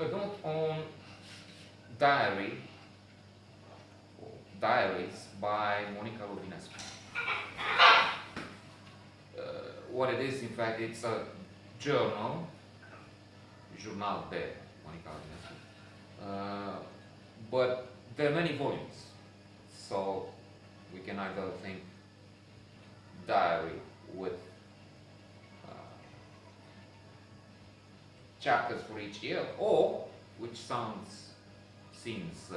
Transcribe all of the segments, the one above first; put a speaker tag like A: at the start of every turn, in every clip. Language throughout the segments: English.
A: a note on diary, or diaries by Monica Lovinescu. What it is, in fact, it's a journal, Jurnal de Monica Lovinescu, but there are many volumes, so we can either think diary with chapters for each year, or which seems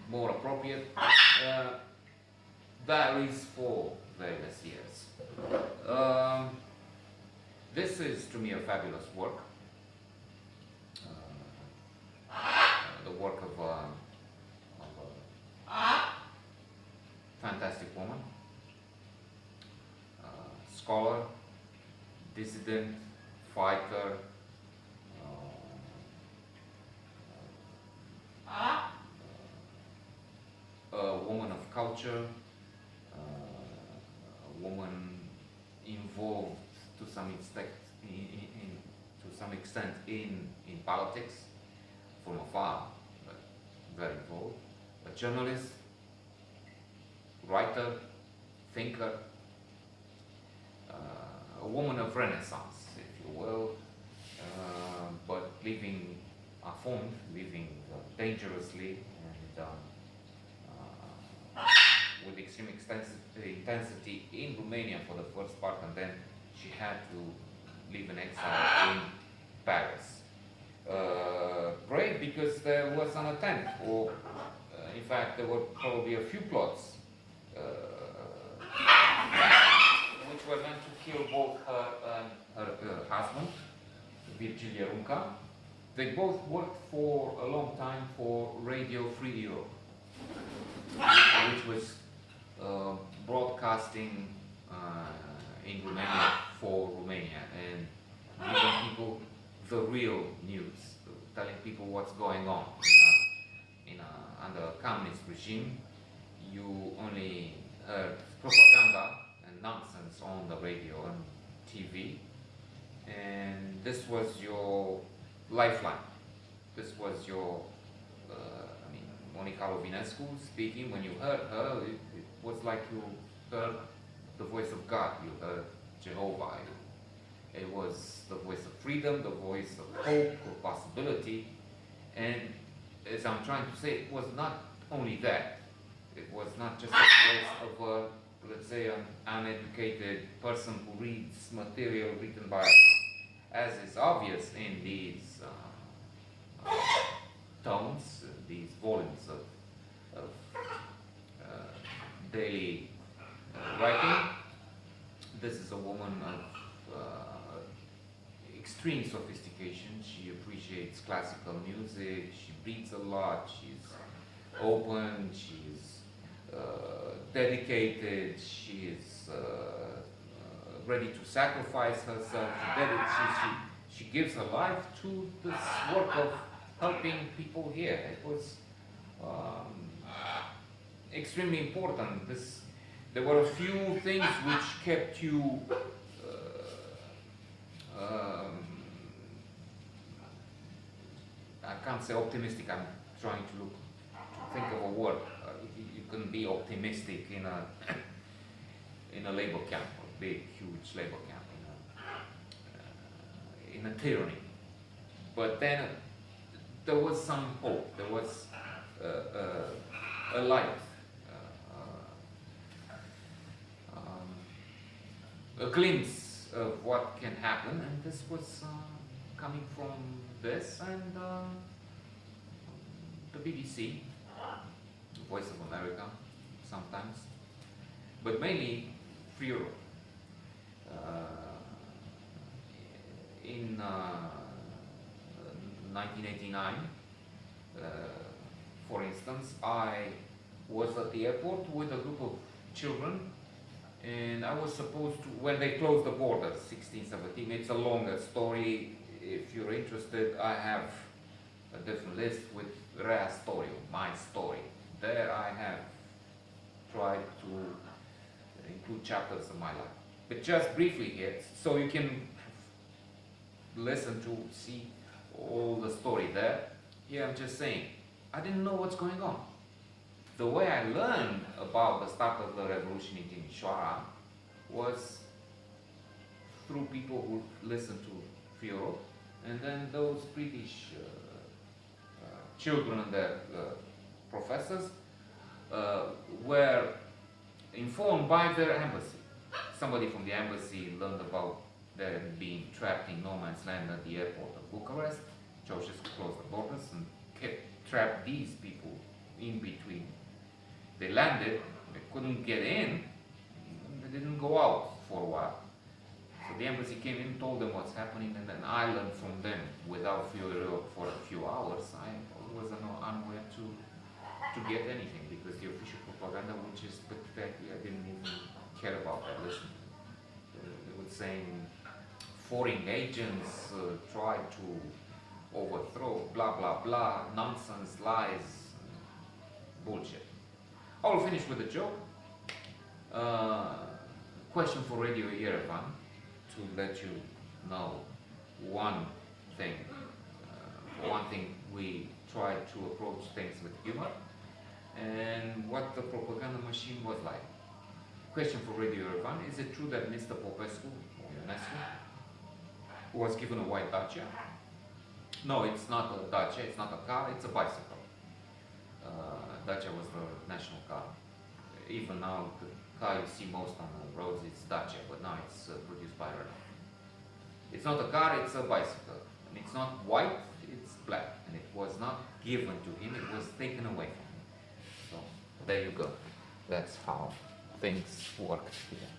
A: more appropriate, diaries for various years. This is to me a fabulous work, the work of a fantastic woman, scholar, dissident, fighter, a woman of culture, a woman involved to some extent in politics, from afar, but very involved. A journalist, writer, thinker, a woman of Renaissance, if you will, but living à fond, living dangerously, and with extreme intensity in Romania for the first part, and then she had to live in exile in Paris. Great, because there was an attempt, or in fact there were probably a few plots which were meant to kill both her and her husband, Virgilia Runca. They both worked for a long time for Radio Free Europe, which was broadcasting in Romania for Romania and giving people the real news, telling people what's going on under a communist regime. You only heard propaganda and nonsense on the radio and TV, and this was your lifeline. This was your, Monica Lovinescu speaking. When you heard her, it was like you heard the voice of God, you heard Jehovah. It was the voice of freedom, the voice of hope, of possibility. And as I'm trying to say, it was not only that. It was not just the voice of a, let's say, an uneducated person who reads material written by, as is obvious in these tomes, these volumes of daily writing. This is a woman of extreme sophistication. She appreciates classical music, she reads a lot, she's open, she's dedicated, she is ready to sacrifice herself, she gives her life to this work of helping people here. It was extremely important. There were a few things which kept you I can't say optimistic. I'm trying to think of a word. You can be optimistic in a labor camp, a big, huge labor camp, in a tyranny. But then there was some hope. There was a light, a glimpse of what can happen, and this was coming from this and the BBC, Voice of America, sometimes, but mainly Free Europe. In 1989, for instance, I was at the airport with a group of children, and I was supposed to, when they closed the borders, 16, 17, it's a longer story. If you're interested, I have a different list with Rea Story, my story. There I have tried to include chapters of my life. But just briefly here, so you can listen to, see all the story there. Here I'm just saying, I didn't know what's going on. The way I learned about the start of the revolution in Timișoara was through people who listened to Fiorot, and then those British children and their professors were informed by their embassy. Somebody from the embassy learned about them being trapped in no man's land at the airport of Bucharest. Ceausescu closed the borders and kept trapped these people in between. They landed, they couldn't get in, they didn't go out for a while. So the embassy came in, told them what's happening, and then I learned from them without Fiorot for a few hours. I was unaware to get anything, because the official propaganda, which is pathetic, I didn't even care about that. Listen, they were saying foreign agents tried to overthrow, blah blah blah, nonsense, lies, bullshit. I will finish with a joke. Question for Radio Yerevan, to let you know one thing. For one thing, we try to approach things with humor, and what the propaganda machine was like. Question for Radio Yerevan: is it true that Mr. Popescu, or Lovinescu, was given a white Dacia? No, it's not a Dacia, it's not a car, it's a bicycle. Dacia was the national car. Even now, the car you see most on the roads is Dacia, but now it's produced by Renault. It's not a car, it's a bicycle. And it's not white, it's black. And it was not given to him, it was taken away from him. So, there you go. That's how things worked here.